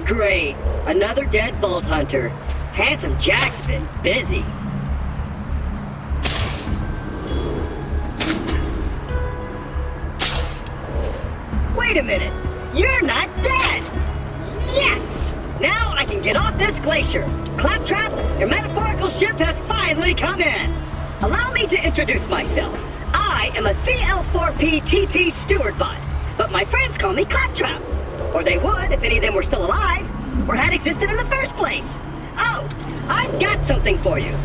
Great. Another dead Vault Hunter. Handsome Jack's been busy. Wait a minute. You're not dead! Yes! Now I can get off this glacier. Claptrap, your metaphorical ship has finally come in. Allow me to introduce myself. I am a CL4P TP steward bot, but my friends call me Claptrap. Or they would if any of them were still alive, or had existed in the first place. Oh, I've got something for you.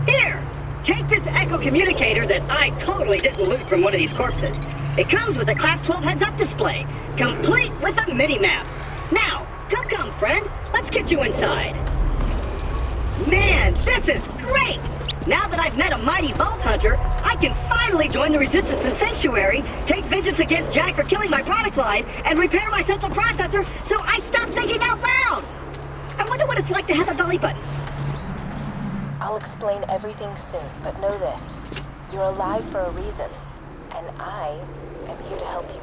Here, take this echo communicator that I totally didn't loot from one of these corpses. It comes with a Class 12 heads-up display, complete with a mini-map. Now, come, friend. Let's get you inside. Man, this is great! Now that I've met a mighty Vault Hunter, I can finally join the Resistance and Sanctuary, take vengeance against Jack for killing my product line, and repair my central processor so I stop thinking out loud! I wonder what it's like to have a belly button. I'll explain everything soon, but know this. You're alive for a reason, and I am here to help you.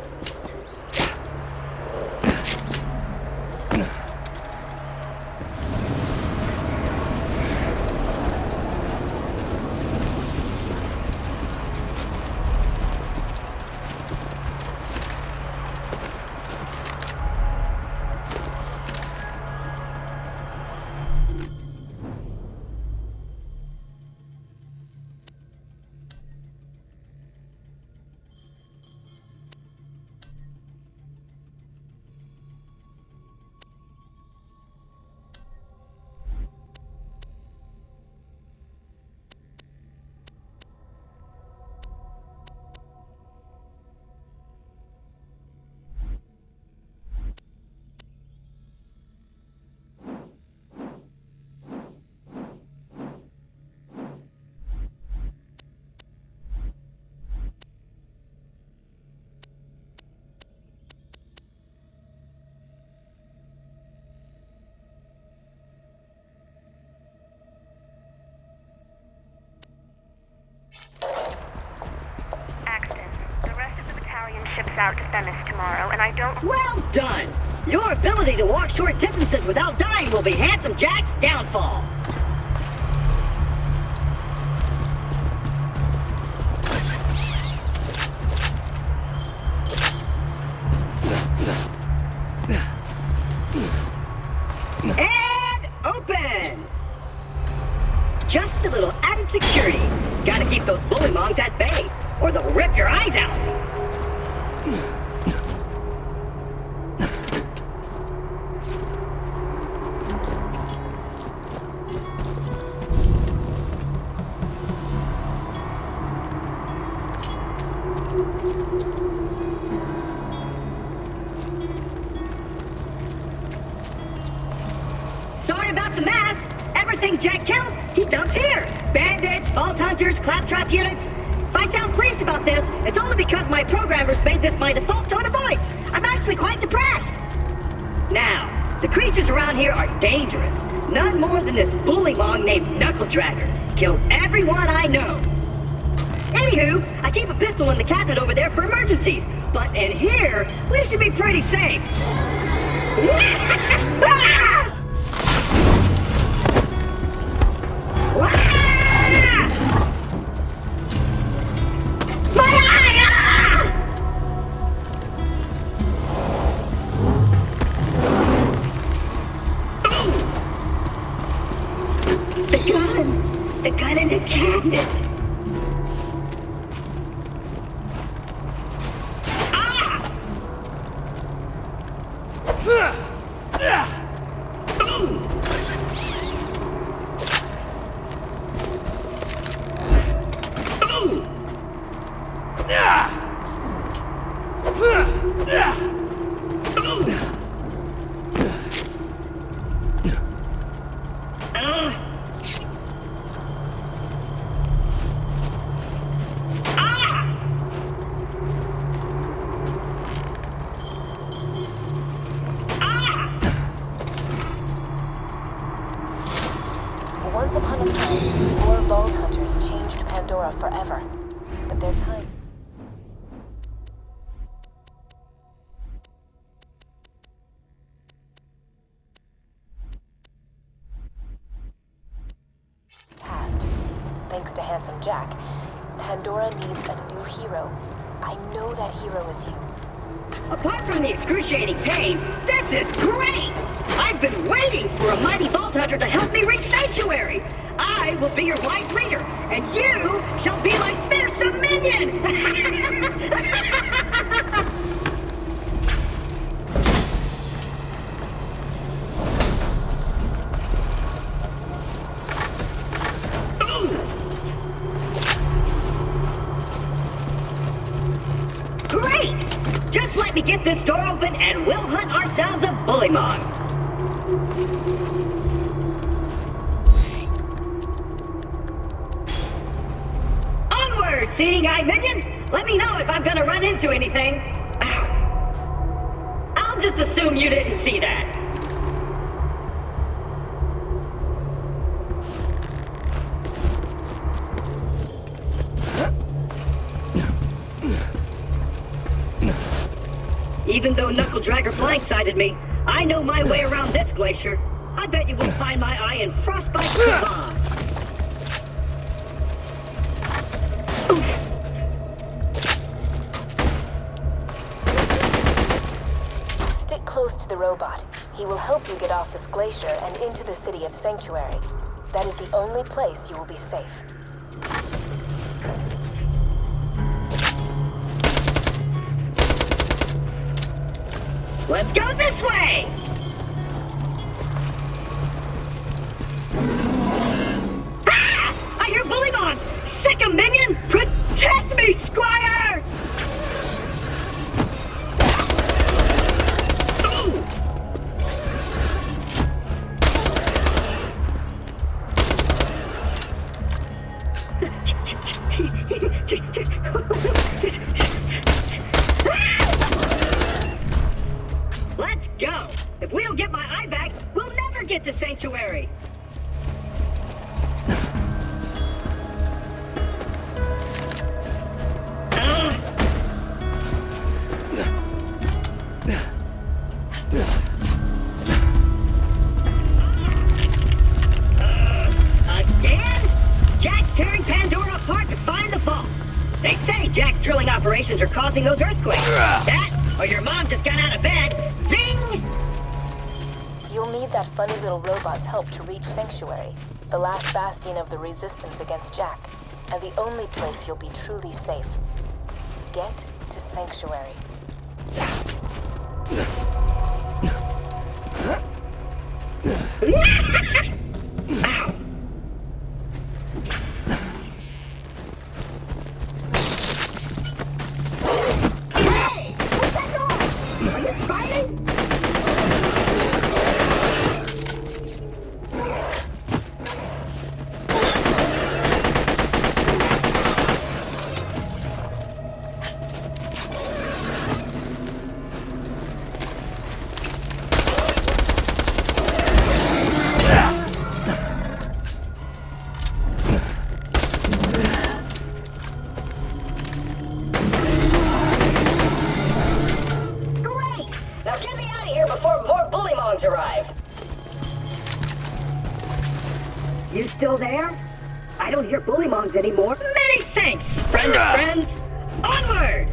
Ships out to Themis tomorrow, and I don't... Well done! Your ability to walk short distances without dying will be Handsome Jack's downfall. And open! Just a little added security. Gotta keep those bullymongs at bay, or they'll rip your eyes out. Sorry about the mess. Everything Jack kills, he dumps here. Bandits, Vault Hunters, Claptrap units. If I sound pleased about this, it's only because my programmers made this my default tone of voice. I'm actually quite depressed. Now, the creatures around here are dangerous. None more than this bullymong named Knuckle Dragger. Killed everyone I know. Anywho, I keep a pistol in the cabinet over there for emergencies. But in here, we should be pretty safe. The gun in the cabinet. Once upon a time, 4 Vault Hunters changed Pandora forever. But their time ransom Jack. Pandora needs a new hero. I know that hero is you. Apart from the excruciating pain, this is great! I've been waiting for a mighty Vault Hunter to help me reach Sanctuary! I will be your wise leader, and you shall be my fearsome minion! Great! Just let me get this door open and we'll hunt ourselves a bullymong. Onward, seeing eye minion! Let me know if I'm gonna run into anything. Ow. I'll just assume you didn't see that. Even though Knuckle Dragger blindsided me, I know my way around this glacier. I bet you won't find my eye in Frostbite Crevasse. Stick close to the robot. He will help you get off this glacier and into the city of Sanctuary. That is the only place you will be safe. Let's go this way! Ah! I hear bullymons! Sick a minion! Protect me, Squire! Ooh! Let's go! If we don't get my eye back, we'll never get to Sanctuary! Again? Jack's tearing Pandora apart to find the vault. They say Jack's drilling operations are causing those earthquakes. That, or your mom just got out of bed. Zing! You'll need that funny little robot's help to reach Sanctuary, the last bastion of the resistance against Jack, and the only place you'll be truly safe. Get to Sanctuary. Ow! Hey! What's that noise? Are you fighting? Arrive. You still there? I don't hear bullymongs anymore. Many thanks, friend of friends. Onward!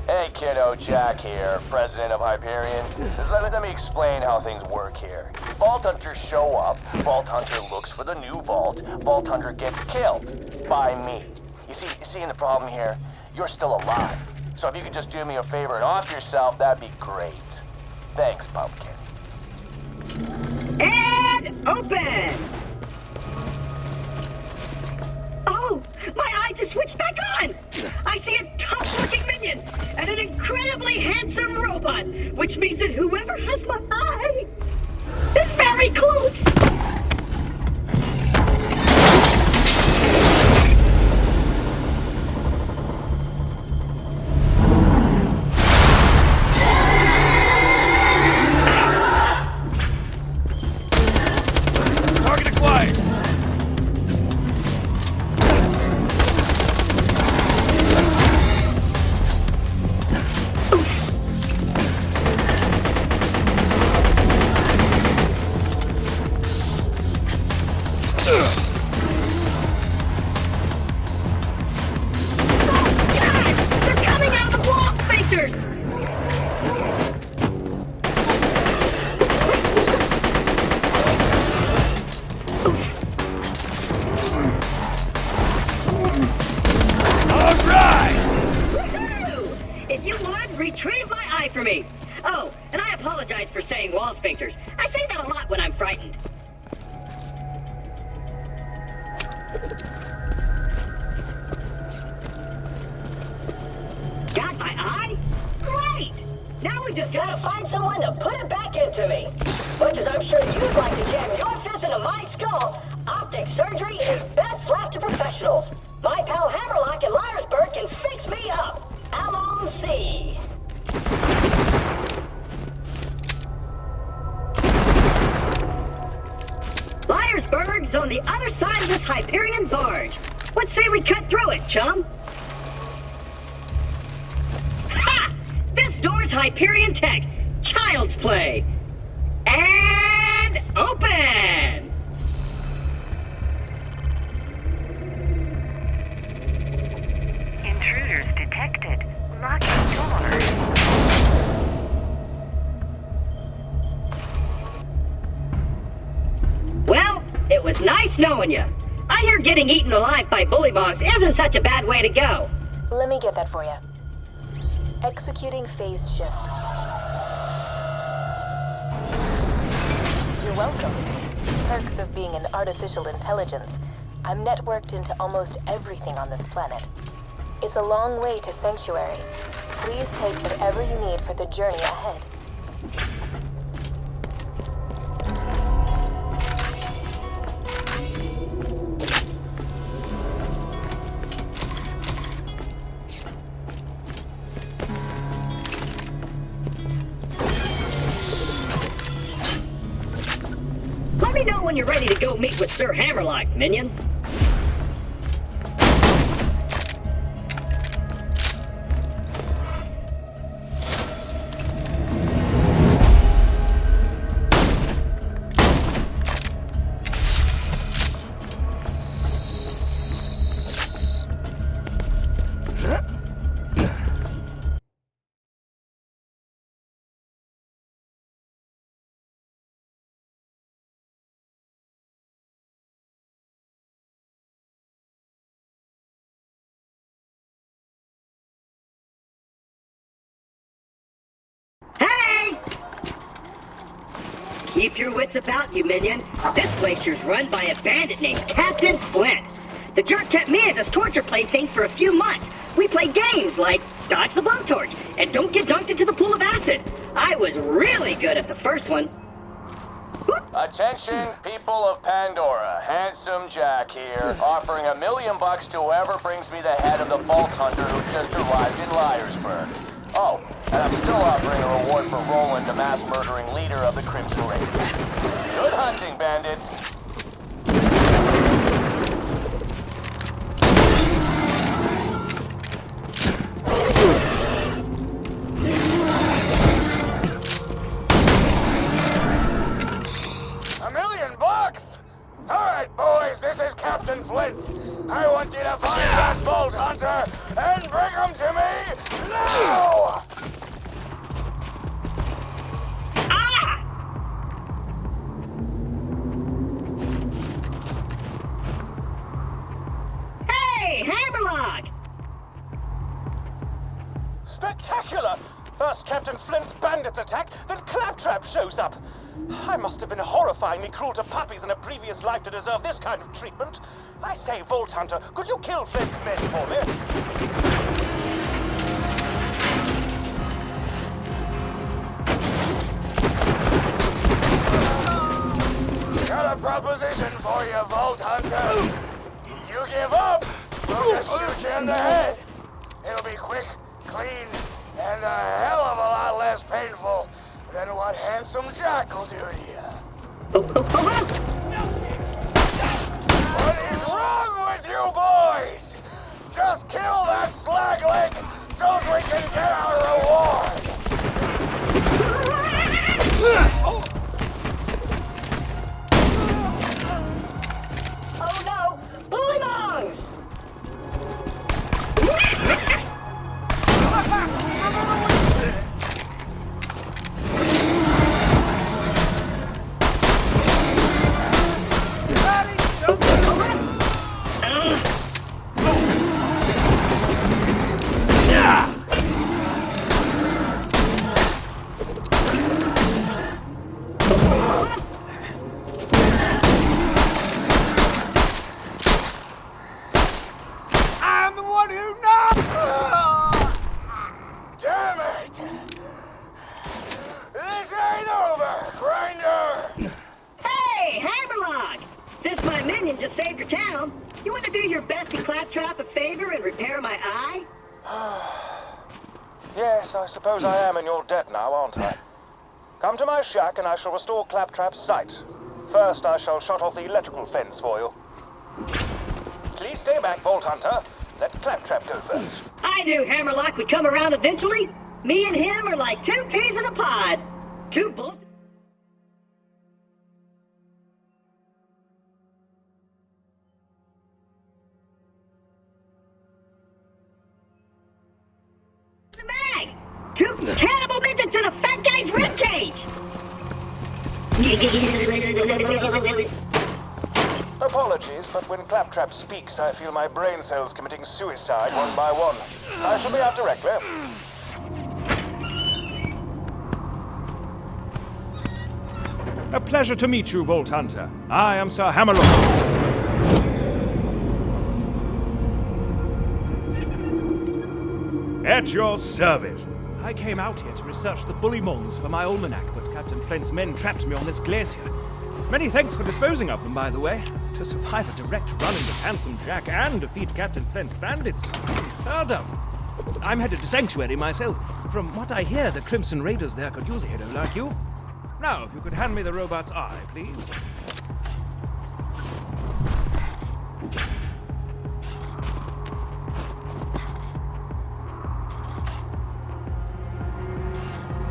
Hey kiddo, Jack here, president of Hyperion. Let me explain how things work here. Vault Hunters show up, Vault Hunter looks for the new vault, Vault Hunter gets killed by me. You see the problem here? You're still alive. So if you could just do me a favor and off yourself, that'd be great. Thanks, Pumpkin. And open! Oh, my eye just switched back on! I see a tough-looking minion and an incredibly handsome robot, which means that whoever has my eye is very close! away from me! Oh, and I apologize for saying wall sphincters. I say that a lot when I'm frightened. Got my eye? Great! Now we just gotta find someone to put it back into me. Much as I'm sure you'd like to jam your fist into my skull, optic surgery is best left to professionals. My pal Hammerlock in Liarsburg can fix me up. Allons see. Liarsburg's on the other side of this Hyperion barge. What say we cut through it, chum? Ha! This door's Hyperion tech. Child's play. And open! Intruders detected. Locking door. Well, it was nice knowing you. I hear getting eaten alive by bullymongs isn't such a bad way to go. Let me get that for you. Executing phase shift. You're welcome. Perks of being an artificial intelligence. I'm networked into almost everything on this planet. It's a long way to Sanctuary. Please take whatever you need for the journey ahead. Let me know when you're ready to go meet with Sir Hammerlock, minion. Hey! Keep your wits about you, minion. This glacier's run by a bandit named Captain Flint. The jerk kept me as his torture plaything for a few months. We played games like Dodge the Blowtorch and Don't Get Dunked into the Pool of Acid. I was really good at the first one. Attention, people of Pandora. Handsome Jack here, offering $1 million to whoever brings me the head of the Vault Hunter who just arrived in Liarsburg. Oh, and I'm still offering a reward for Roland, the mass-murdering leader of the Crimson Raiders. Good hunting, bandits. $1 million bucks? All right, boys, this is Captain Flint. I want you to find that Vault Hunter and bring him to me now! Ah! Hey, Hammerlock! Spectacular! First Captain Flint's bandits attack, then Claptrap shows up. I must have been horrifyingly cruel to puppies in a previous life to deserve this kind of treatment. I say, Vault Hunter, could you kill Flint's men for me? Got a proposition for you, Vault Hunter. You give up, we'll just shoot you in the head. It'll be quick, clean, and a hell of a lot less painful than what Handsome Jack will do to you. What is wrong with you boys? Just kill that slag leg so we can get our reward. Oh no! Bullymongs! on you now! Damn it! This ain't over, Grinder! Hey, Hammerlock! Since my minion just saved your town, you want to do your bestie Claptrap a favor and repair my eye? Yes, I suppose I am in your debt now, aren't I? Come to my shack and I shall restore Claptrap's sight. First, I shall shut off the electrical fence for you. Please stay back, Vault Hunter. Let Claptrap go first. I knew Hammerlock would come around eventually. Me and him are like two peas in a pod. Two bullets. The mag! Two cannibal midgets in a fat guy's ribcage! Apologies, but when Claptrap speaks, I feel my brain cells committing suicide one by one. I shall be out directly. A pleasure to meet you, Vault Hunter. I am Sir Hammerlock. At your service. I came out here to research the bullymons for my almanac, but Captain Flint's men trapped me on this glacier. Many thanks for disposing of them, by the way. To survive a direct run-in with Handsome Jack and defeat Captain Flint's bandits. Well done. I'm headed to Sanctuary myself. From what I hear, the Crimson Raiders there could use a hero like you. Now, if you could hand me the robot's eye, please.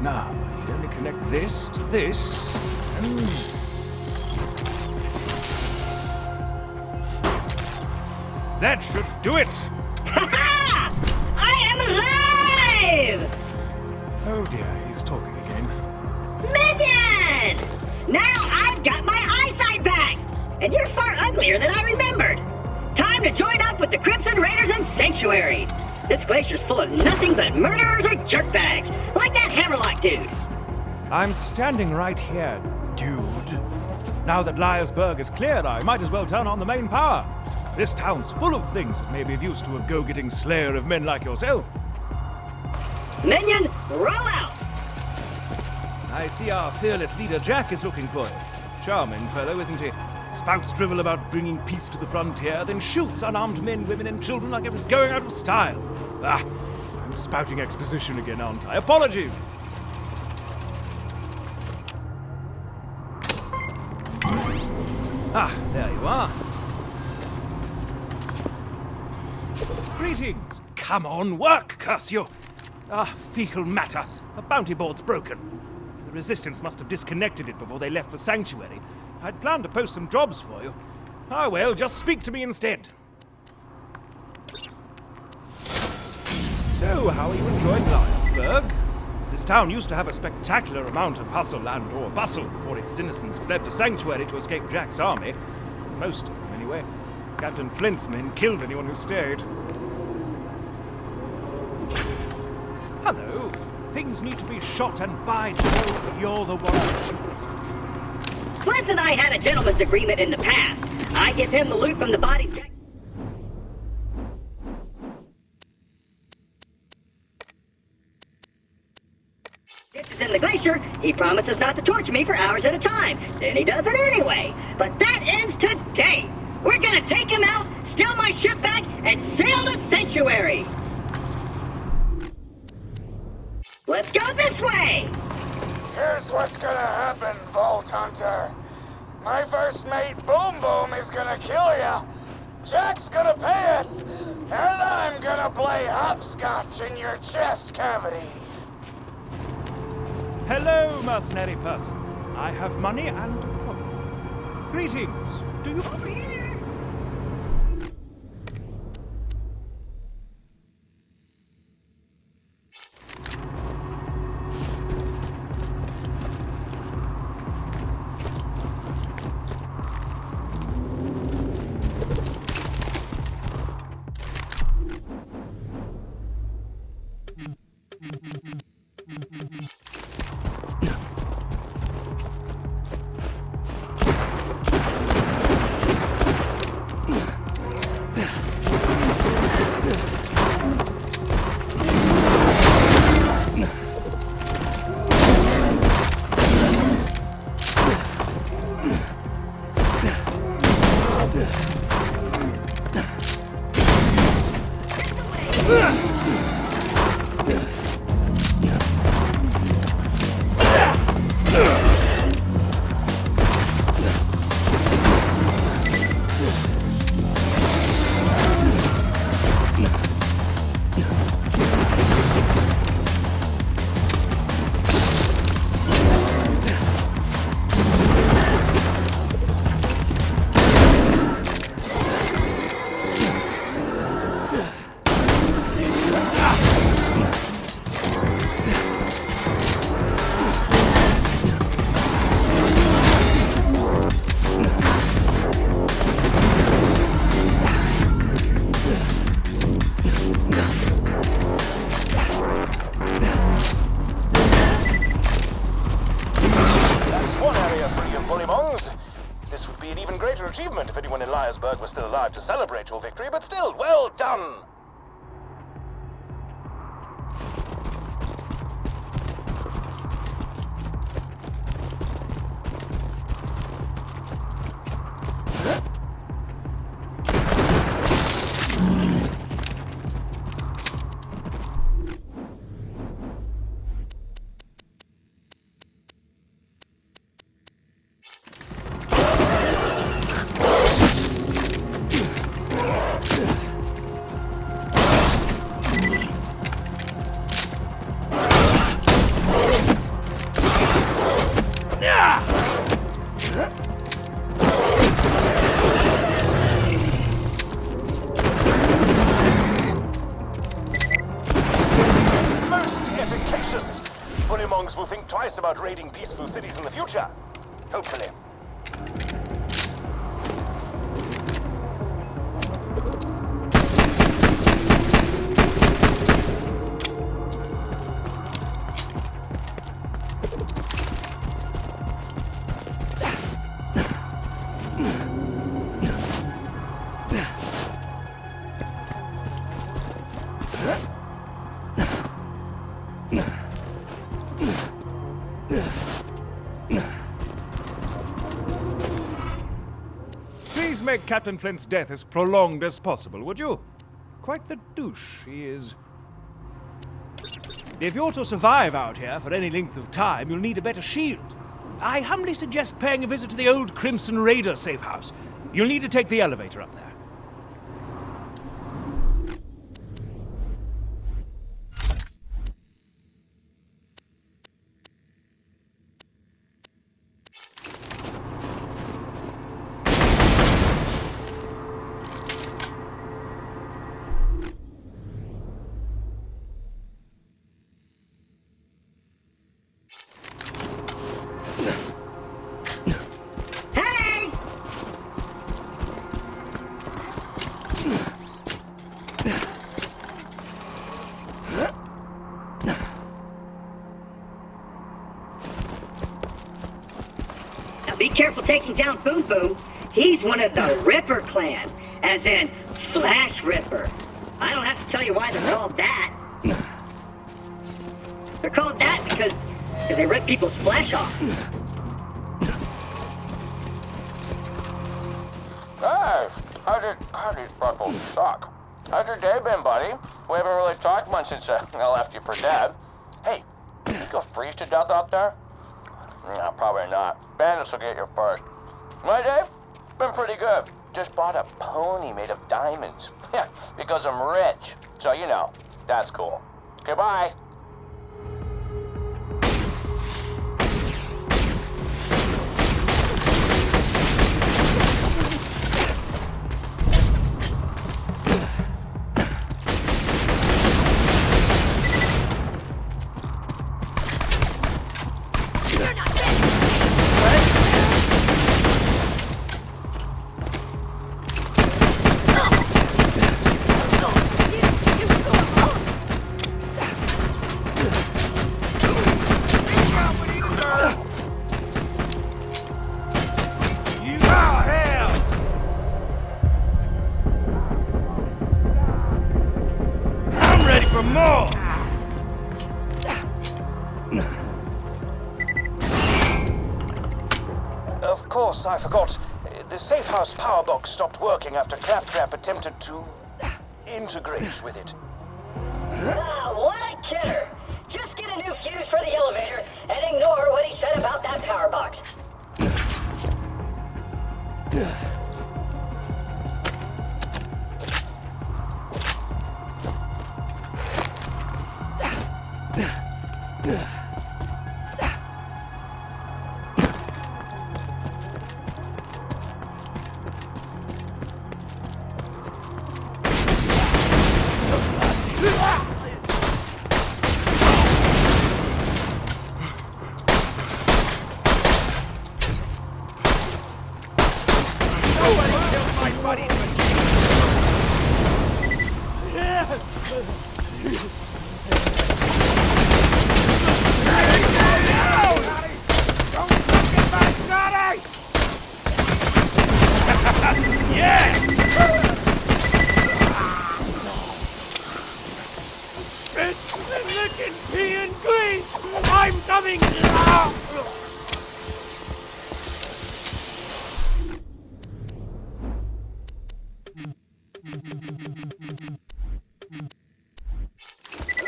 Now, I only connect this to this, and... that should do it! Ha-ha! I am alive! Oh dear, he's talking again. Minion! Now I've got my eyesight back! And you're far uglier than I remembered! Time to join up with the Crimson Raiders in Sanctuary! This glacier's full of nothing but murderers or jerkbags, like that Hammerlock dude! I'm standing right here, dude. Now that Liarsburg is cleared, I might as well turn on the main power. This town's full of things that may be of use to a go-getting slayer of men like yourself. Minion, roll out! I see our fearless leader Jack is looking for you. Charming fellow, isn't he? Spouts drivel about bringing peace to the frontier, then shoots unarmed men, women, and children like it was going out of style. Ah, I'm spouting exposition again, aren't I? Apologies! Ah, there you are. Greetings! Come on, work, curse you! Ah, fecal matter. The bounty board's broken. The Resistance must have disconnected it before they left for Sanctuary. I'd planned to post some jobs for you. Ah, well, just speak to me instead. So, how are you enjoying Liarsburg? This town used to have a spectacular amount of hustle and or bustle before its denizens fled to Sanctuary to escape Jack's army. Most of them, anyway. Captain Flint's men killed anyone who stayed. Hello. Things need to be shot and by Joe, you're the one to shoot them. Flint and I had a gentleman's agreement in the past. I give him the loot from the bodies. Ditches in the glacier, he promises not to torture me for hours at a time. Then he does it anyway. But that ends today. We're gonna take him out, steal my ship back, and sail to Sanctuary. Let's go this way! Here's what's gonna happen, Vault Hunter. My first mate, Boom Boom, is gonna kill ya. Jack's gonna pay us, and I'm gonna play hopscotch in your chest cavity. Hello, mercenary person. I have money and a problem. Greetings. Do you... Over here! This would be an even greater achievement if anyone in Liarsburg was still alive to celebrate your victory, but still, well done! Bullymongs will think twice about raiding peaceful cities in the future. Hopefully. Please make Captain Flint's death as prolonged as possible, would you? Quite the douche he is. If you're to survive out here for any length of time, you'll need a better shield. I humbly suggest paying a visit to the old Crimson Raider safe house. You'll need to take the elevator up there. Be careful taking down Boom Boom. He's one of the Ripper clan, as in Flash Ripper. I don't have to tell you why they're called that. They're called that because they rip people's flesh off. Hey, how did Freckles suck? How's your day been, buddy? We haven't really talked much since I left you for dead. Hey, did you go freeze to death out there? No, probably not. Bandits will get you first. My day? Been pretty good. Just bought a pony made of diamonds. Yeah, because I'm rich. So, you know, that's cool. Goodbye. For more! Of course, I forgot. The safe house power box stopped working after Claptrap attempted to integrate with it. Ah, what a kidder! Just get a new fuse for the elevator and ignore what he said about that power box.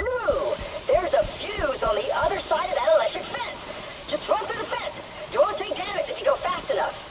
Ooh, there's a fuse on the other side of that electric fence. Just run through the fence. You won't take damage if you go fast enough.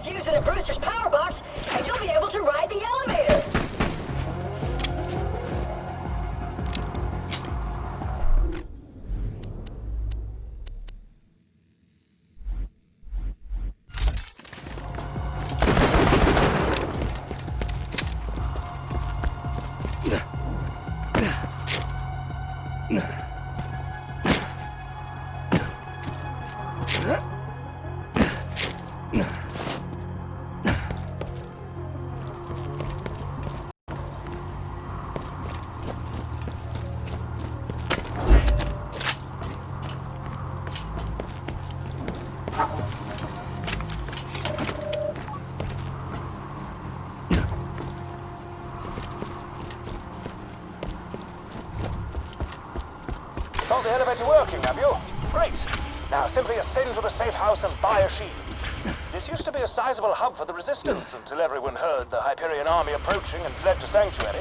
Fuse in a Brewster's power box, and you'll be able to ride the elevator. Got the elevator working, have you? Great. Now simply ascend to the safe house and buy a shield. This used to be a sizable hub for the Resistance until everyone heard the Hyperion army approaching and fled to Sanctuary.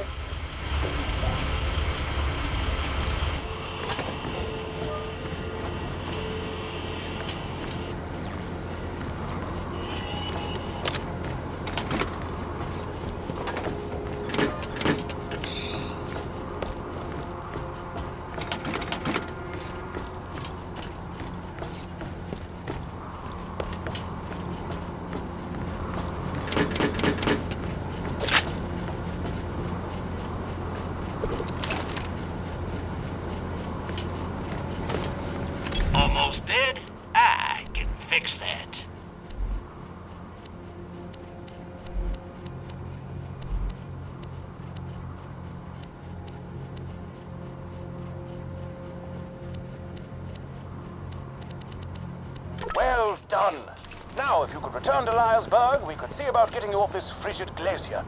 almost dead? I can fix that. Well done. Now, if you could return to Liarsburg, we could see about getting you off this frigid glacier.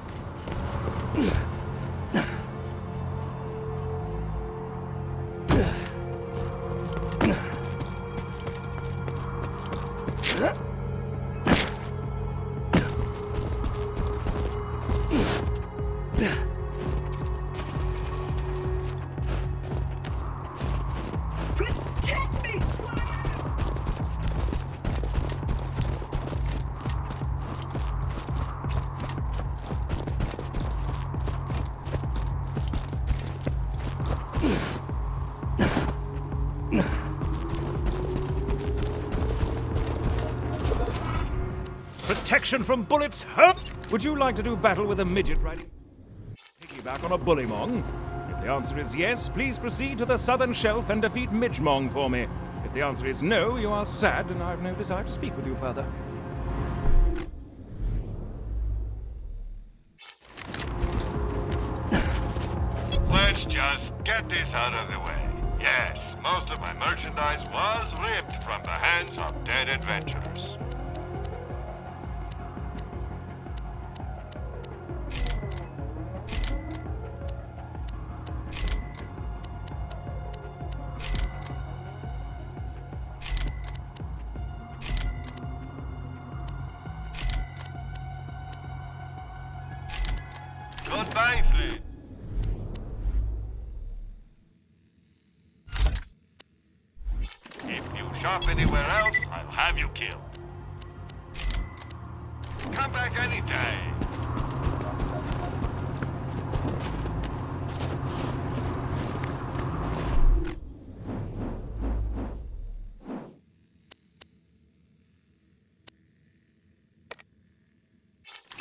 Protect me, Squire! Protection from bullets, huh? Would you like to do battle with a midget riding piggyback on a bullymong? If the answer is yes, please proceed to the southern shelf and defeat Midgemong for me. If the answer is no, you are sad and I have no desire to speak with you further. Let's just get this out of the way. Yes, most of my merchandise was ripped from the hands of dead adventurers. Goodbye, Flynn. If you shop anywhere else, I'll have you killed. Come back any day.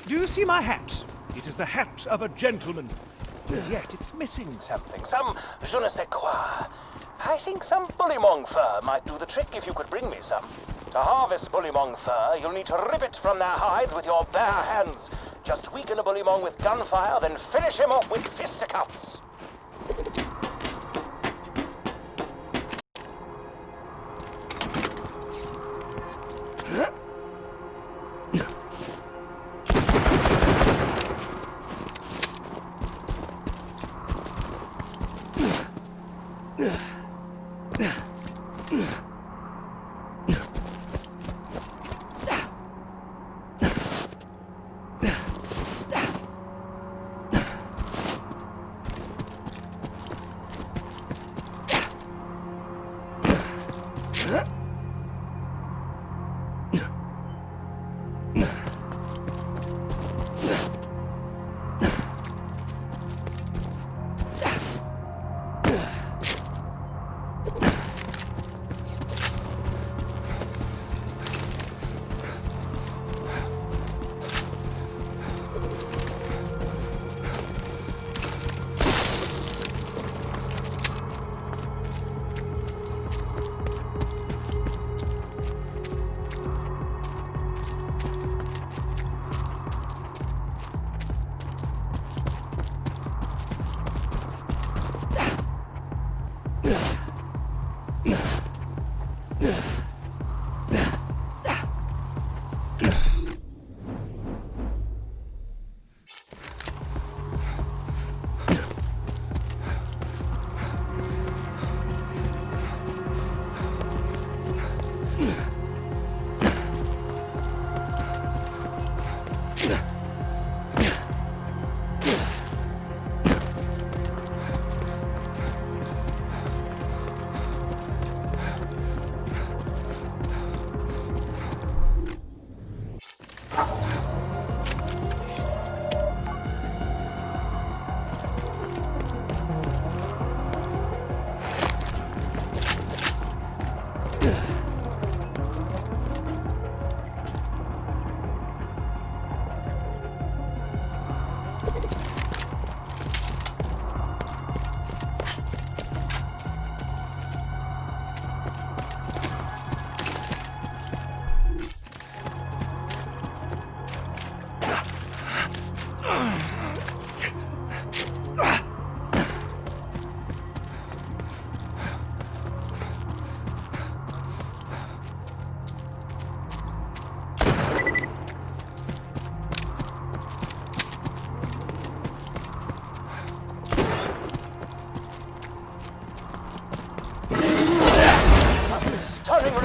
Do you see my hat? It is the hat of a gentleman. And yet it's missing Something, some je ne sais quoi. I think some bullymong fur might do the trick if you could bring me some. To harvest bullymong fur, you'll need to rip it from their hides with your bare hands. Just weaken a bullymong with gunfire, then finish him off with fisticuffs.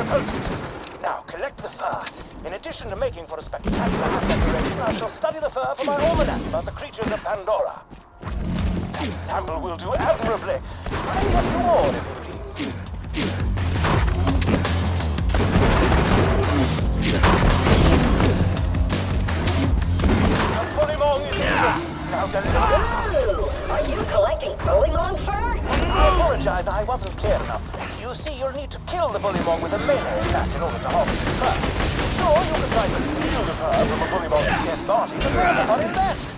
post. Now, collect the fur. In addition to making for a spectacular hat decoration, I shall study the fur for my almanac about the creatures of Pandora. That sample will do admirably. Bring a few more, if you please. The bullymong is injured. Now deliver. Ooh, are you collecting bullymong fur? I apologize, I wasn't clear enough. You see, you'll need to kill the bullymong with a melee attack in order to harvest its fur. Sure, you can try to steal the fur from a bullymong's dead body, but where's the fun in that?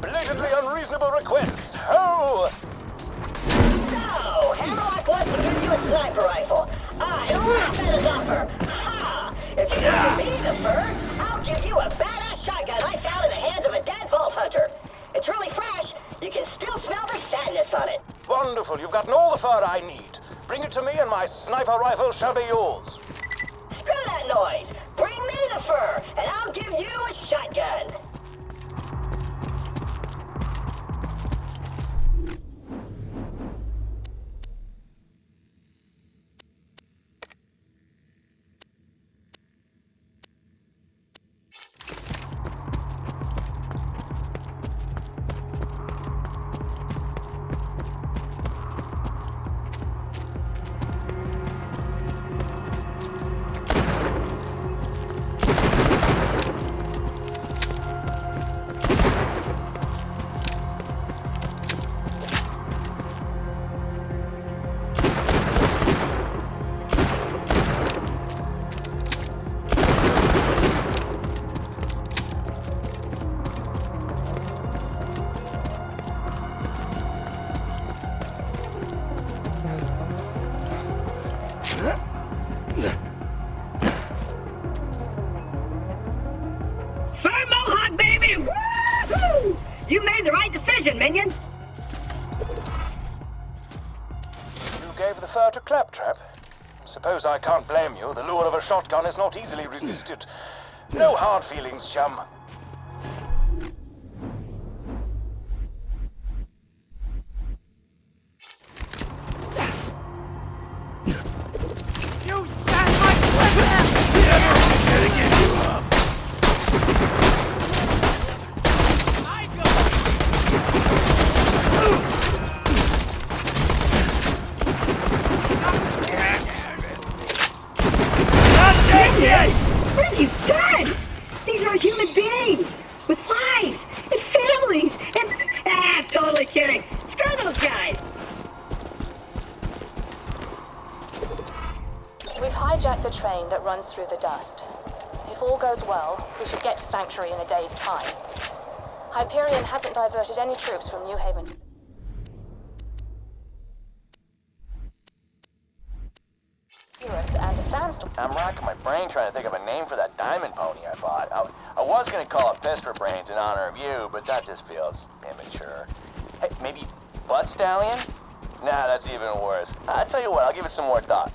Blatantly unreasonable requests. Ho! So, Hammerlock wants to give you a sniper rifle. I laugh at his offer. Ha! If you give me the fur, I'll give you a badass shotgun I found in the hands of a dead vault hunter. It's really fresh. You can still smell the sadness on it. Wonderful, you've gotten all the fur I need. Bring it to me and my sniper rifle shall be yours. Screw that noise. Bring me the fur, and I'll give you a shotgun. Fur mohawk, baby! Woo-hoo! You made the right decision, minion. You gave the fur to Claptrap? Suppose I can't blame you. The lure of a shotgun is not easily resisted. No hard feelings, chum. You sat my weapon! Gonna get you up! What have you done? These are human beings with lives and families and... totally kidding. Screw those guys. We've hijacked the train that runs through the dust. If all goes well, we should get to Sanctuary in a day's time. Hyperion hasn't diverted any troops from New Haven to... and a sandstorm. I'm racking my brain trying to think of a name for that diamond pony I bought. I was gonna call it Piss for Brains in honor of you, but that just feels immature. Hey, maybe Butt Stallion? Nah, that's even worse. I'll tell you what, I'll give it some more thought.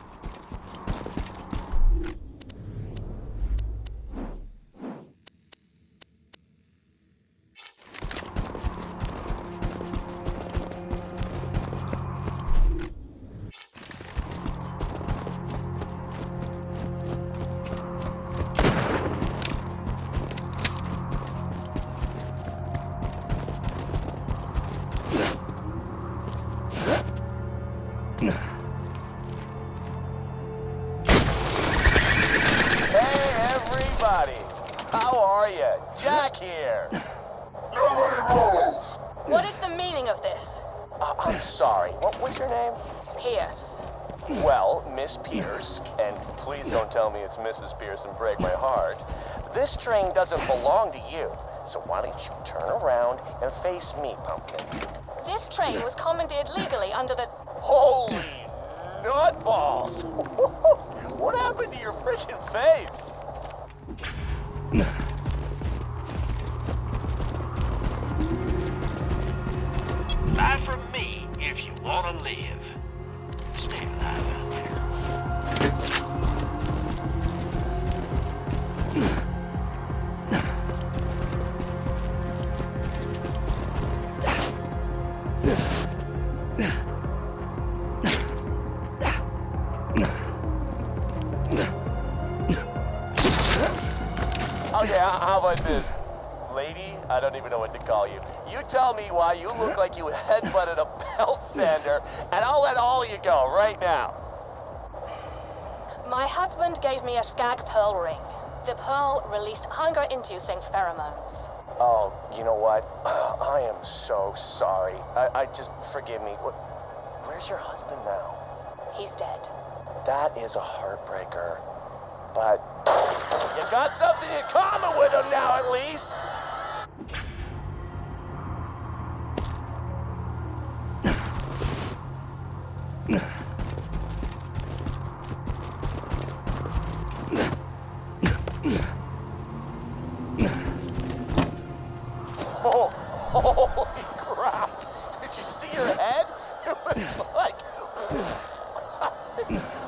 Hey, everybody! How are you? Jack here! What is the meaning of this? I'm sorry, what was your name? Pierce. Well, Miss Pierce, and please don't tell me it's Mrs. Pierce and break my heart, this train doesn't belong to you, so why don't you turn around and face me, Pumpkin? This train was commandeered legally under the... Holy nutballs! What happened to your freaking face? Buy from me if you want to live. Stay alive out there. Okay, how about this? Lady, I don't even know what to call you. You tell me why you look like you headbutted a belt sander, and I'll let all you go right now. My husband gave me a skag pearl ring. The pearl released hunger-inducing pheromones. Oh, you know what? I am so sorry. I just, forgive me. Where's your husband now? He's dead. That is a heartbreaker. But you got something in common with him now, at least. Oh, holy crap! Did you see your head? It was like...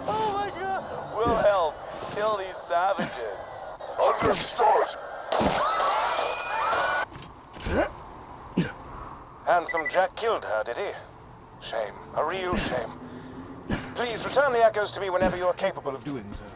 Oh my god! Wilhelm, kill these savages. Understood. Handsome Jack killed her, did he? Shame. A real shame. Please return the echoes to me whenever you are capable of doing so.